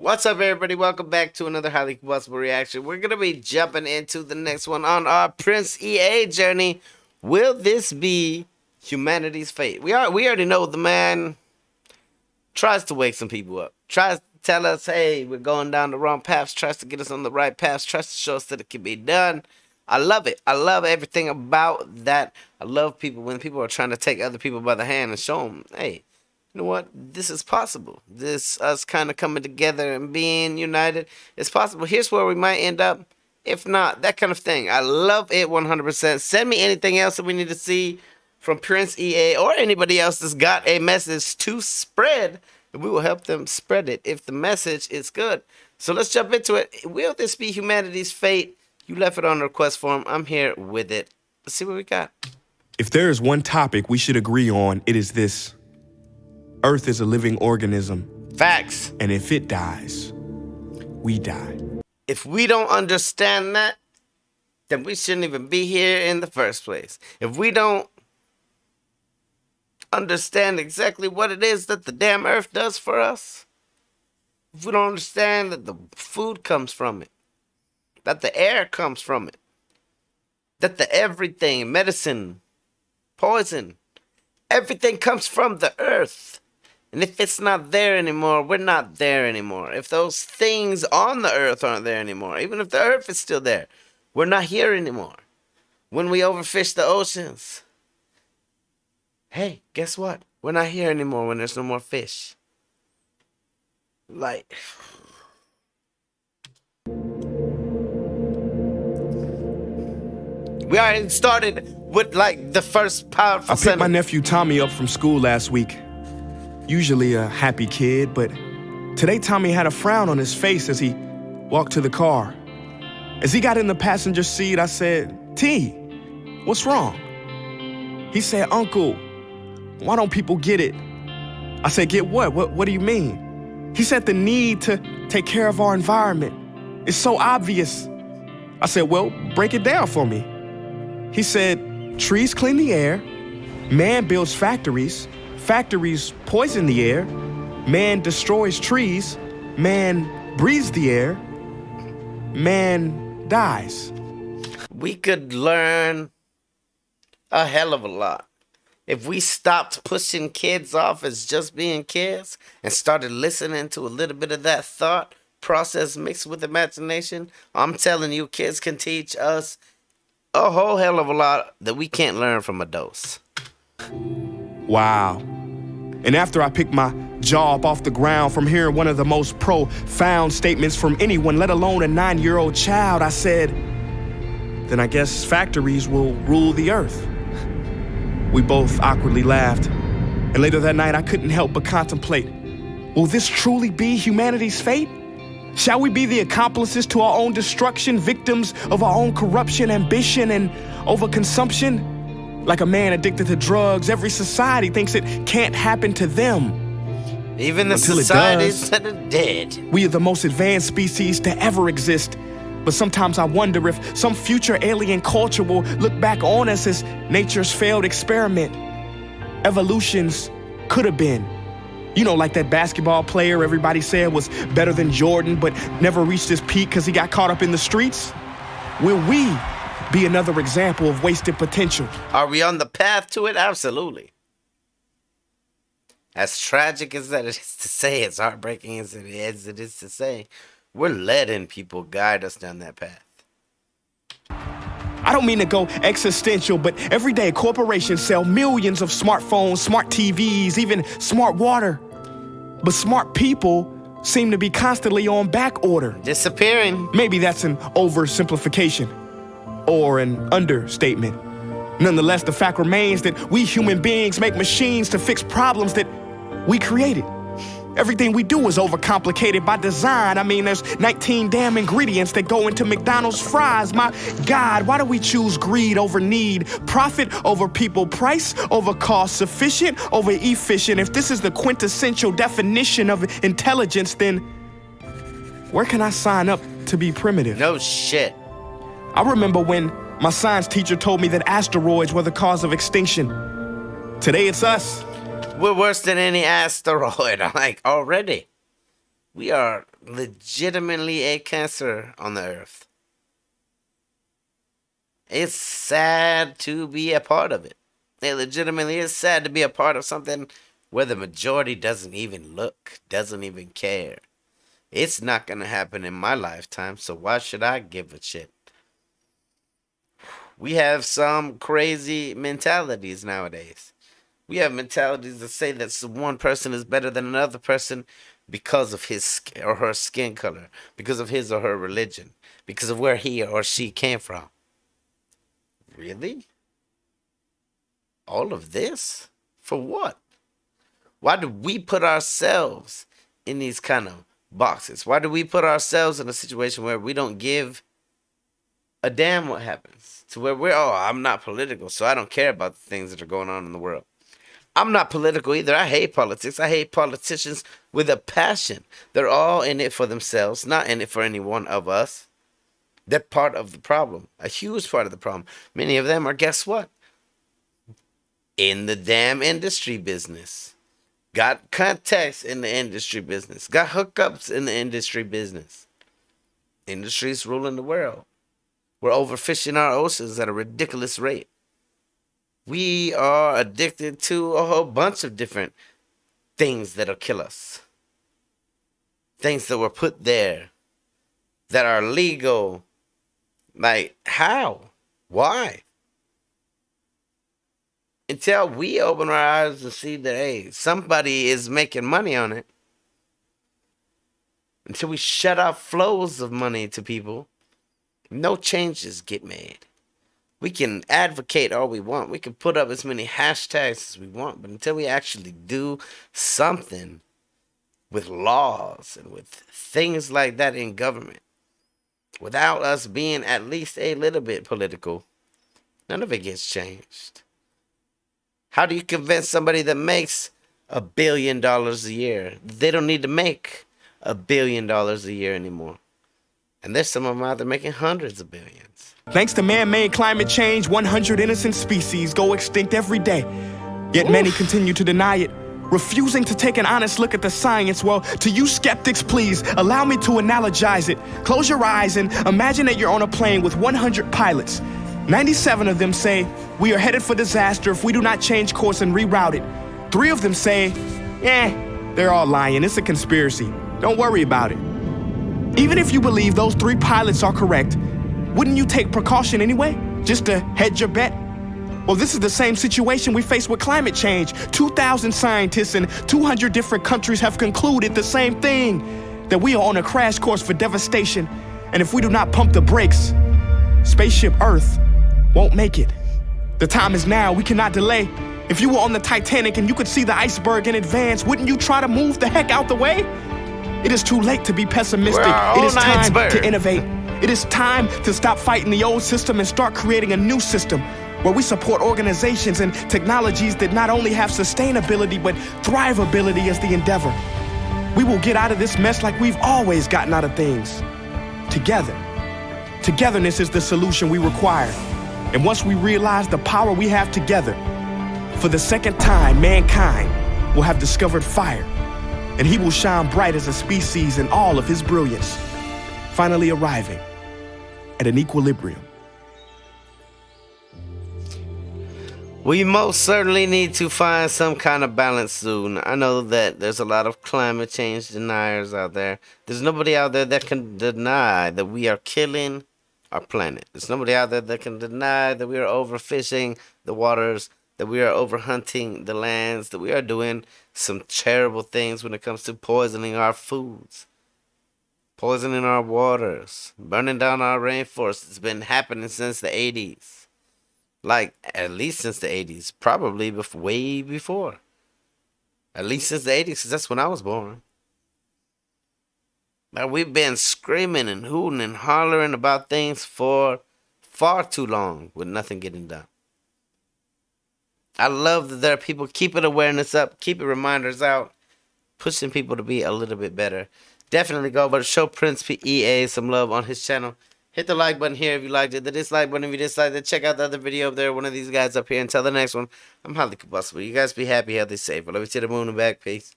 What's up, everybody? Welcome back to another highly combustible reaction. We're gonna be jumping into the next one on our Prince EA journey. Will this be humanity's fate? We already know the man tries to wake some people up, tries to tell us, hey, we're going down the wrong paths, tries to get us on the right paths, tries to show us that it can be done. I love it. I love everything about that. I love people when people are trying to take other people by the hand and show them, hey, you know what? This is possible. This us kind of coming together and being united. It's possible. Here's where we might end up. If not, that kind of thing. I love it 100%. Send me anything else that we need to see from Prince EA or anybody else that's got a message to spread, and we will help them spread it if the message is good. So let's jump into it. Will this be humanity's fate? You left it on the request form. I'm here with it. Let's see what we got. If there is one topic we should agree on, it is this. Earth is a living organism. Facts. And if it dies, we die. If we don't understand that, then we shouldn't even be here in the first place. If we don't understand exactly what it is that the damn earth does for us, if we don't understand that the food comes from it, that the air comes from it, that the everything, medicine, poison, everything comes from the earth. And if it's not there anymore, we're not there anymore. If those things on the earth aren't there anymore, even if the earth is still there, we're not here anymore. When we overfish the oceans, hey, guess what? We're not here anymore when there's no more fish. Like, we already started with like the first powerful I picked my nephew Tommy up from school last week. Usually a happy kid, but today Tommy had a frown on his face as he walked to the car. As he got in the passenger seat, I said, T, what's wrong? He said, Uncle, why don't people get it? I said, get what? What do you mean? He said the need to take care of our environment. It's so obvious. I said, well, break it down for me. He said, trees clean the air, man builds factories, factories poison the air, man destroys trees, man breathes the air, man dies. We could learn a hell of a lot if we stopped pushing kids off as just being kids and started listening to a little bit of that thought process mixed with imagination. I'm telling you, kids can teach us a whole hell of a lot that we can't learn from adults. Wow. And after I picked my jaw up off the ground from hearing one of the most profound statements from anyone, let alone a 9-year-old child, I said, then I guess factories will rule the earth. We both awkwardly laughed. And later that night, I couldn't help but contemplate, will this truly be humanity's fate? Shall we be the accomplices to our own destruction, victims of our own corruption, ambition, and overconsumption? Like a man addicted to drugs, every society thinks it can't happen to them. Even the Until societies that are dead. We are the most advanced species to ever exist. But sometimes I wonder if some future alien culture will look back on us as nature's failed experiment. Evolutions could have been. You know, like that basketball player everybody said was better than Jordan, but never reached his peak because he got caught up in the streets? Will we be another example of wasted potential? Are we on the path to it? Absolutely. As tragic as that is to say, as heartbreaking as it is to say, we're letting people guide us down that path. I don't mean to go existential, but every day corporations sell millions of smartphones, smart TVs, even smart water. But smart people seem to be constantly on back order. Disappearing. Maybe that's an oversimplification or an understatement. Nonetheless, the fact remains that we human beings make machines to fix problems that we created. Everything we do is overcomplicated by design. I mean, there's 19 damn ingredients that go into McDonald's fries. My God, why do we choose greed over need, profit over people, price over cost, sufficient over efficient? If this is the quintessential definition of intelligence, then where can I sign up to be primitive? No shit. I remember when my science teacher told me that asteroids were the cause of extinction. Today it's us. We're worse than any asteroid, like, already. We are legitimately a cancer on the earth. It's sad to be a part of it. It legitimately is sad to be a part of something where the majority doesn't even look, doesn't even care. It's not going to happen in my lifetime, so why should I give a shit? We have some crazy mentalities nowadays. We have mentalities that say that one person is better than another person because of his or her skin color, because of his or her religion, because of where he or she came from. Really? All of this? For what? Why do we put ourselves in these kind of boxes? Why do we put ourselves in a situation where we don't give a damn what happens? To where I'm not political, so I don't care about the things that are going on in the world. I'm not political either. I hate politics. I hate politicians with a passion. They're all in it for themselves, not in it for any one of us. They're part of the problem, a huge part of the problem. Many of them are, guess what? In the damn industry business. Got contacts in the industry business. Got hookups in the industry business. Industry's ruling the world. We're overfishing our oceans at a ridiculous rate. We are addicted to a whole bunch of different things that'll kill us. Things that were put there that are legal. Like, how? Why? Until we open our eyes and see that, hey, somebody is making money on it. Until we shut off flows of money to people, no changes get made. We can advocate all we want. We can put up as many hashtags as we want. But until we actually do something with laws and with things like that in government, without us being at least a little bit political, none of it gets changed. How do you convince somebody that makes $1 billion a year? They don't need to make $1 billion a year anymore. And there's some of them out there making hundreds of billions. Thanks to man-made climate change, 100 innocent species go extinct every day. Yet many continue to deny it, refusing to take an honest look at the science. Well, to you skeptics, please, allow me to analogize it. Close your eyes and imagine that you're on a plane with 100 pilots. 97 of them say, we are headed for disaster if we do not change course and reroute it. 3 of them say, they're all lying, it's a conspiracy. Don't worry about it. Even if you believe those 3 pilots are correct, wouldn't you take precaution anyway, just to hedge your bet? Well, this is the same situation we face with climate change. 2,000 scientists in 200 different countries have concluded the same thing, that we are on a crash course for devastation. And if we do not pump the brakes, spaceship Earth won't make it. The time is now, we cannot delay. If you were on the Titanic and you could see the iceberg in advance, wouldn't you try to move the heck out the way? It is too late to be pessimistic. It is time to innovate. It is time to stop fighting the old system and start creating a new system where we support organizations and technologies that not only have sustainability but thrivability as the endeavor. We will get out of this mess like we've always gotten out of things. Together. Togetherness is the solution we require. And once we realize the power we have together, for the second time, mankind will have discovered fire. And he will shine bright as a species in all of his brilliance, finally arriving at an equilibrium. We most certainly need to find some kind of balance soon. I know that there's a lot of climate change deniers out there. There's nobody out there that can deny that we are killing our planet. There's nobody out there that can deny that we are overfishing the waters, that we are overhunting the lands, that we are doing some terrible things when it comes to poisoning our foods, poisoning our waters, burning down our rainforests. It's been happening since the 80s. Like, at least since the 80s. Probably way before. At least since the 80s, because that's when I was born. But we've been screaming and hooting and hollering about things for far too long with nothing getting done. I love that there are people keeping awareness up, keeping reminders out, pushing people to be a little bit better. Definitely go over to show Prince EA some love on his channel. Hit the like button here if you liked it, the dislike button if you disliked it. Check out the other video up there, one of these guys up here. Until the next one, I'm highly combustible. You guys be happy, healthy, safe. I love you to the moon and back. Peace.